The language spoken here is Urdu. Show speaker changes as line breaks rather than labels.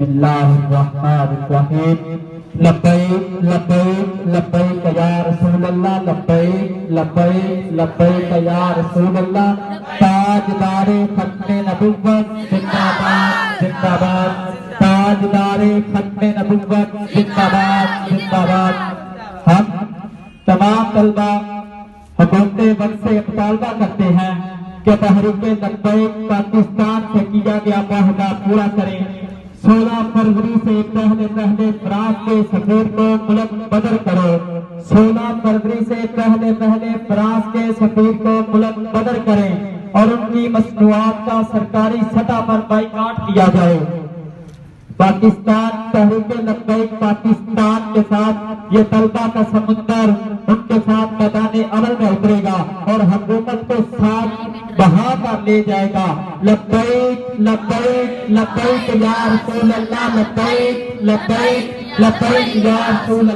بسم اللہ الرحمن الرحیم لبیک لبیک لبیک یا رسول اللہ لبیک لبیک لبیک یا رسول اللہ تاجدار ختم نبوت زندہ باد زندہ باد تاجدار ختم نبوت زندہ باد زندہ باد ہم تمام طلبہ حکومت وقت سے مطالبہ کرتے ہیں کہ تحریک لبیک پاکستان سے کیا گیا معاہدہ پورا کریں 16 فروری سے پہلے فرانس کے سفیر کو ملک بدر کرو 16 فروری سے پہلے فرانس کے سفیر کو ملک بدر کریں اور ان کی مصنوعات کا سرکاری سطح پر بائیکاٹ کیا جائے پاکستان تحریک لبیک پاکستان کے ساتھ یہ طلبہ کا سمندر ان کے ساتھ میدان عمل میں اترے گا اور حکومت کو ساتھ بہا کر لے جائے گا لبیک لبیک لبیک یا رسول اللہ لبیک لبیک لبیک یا رسول اللہ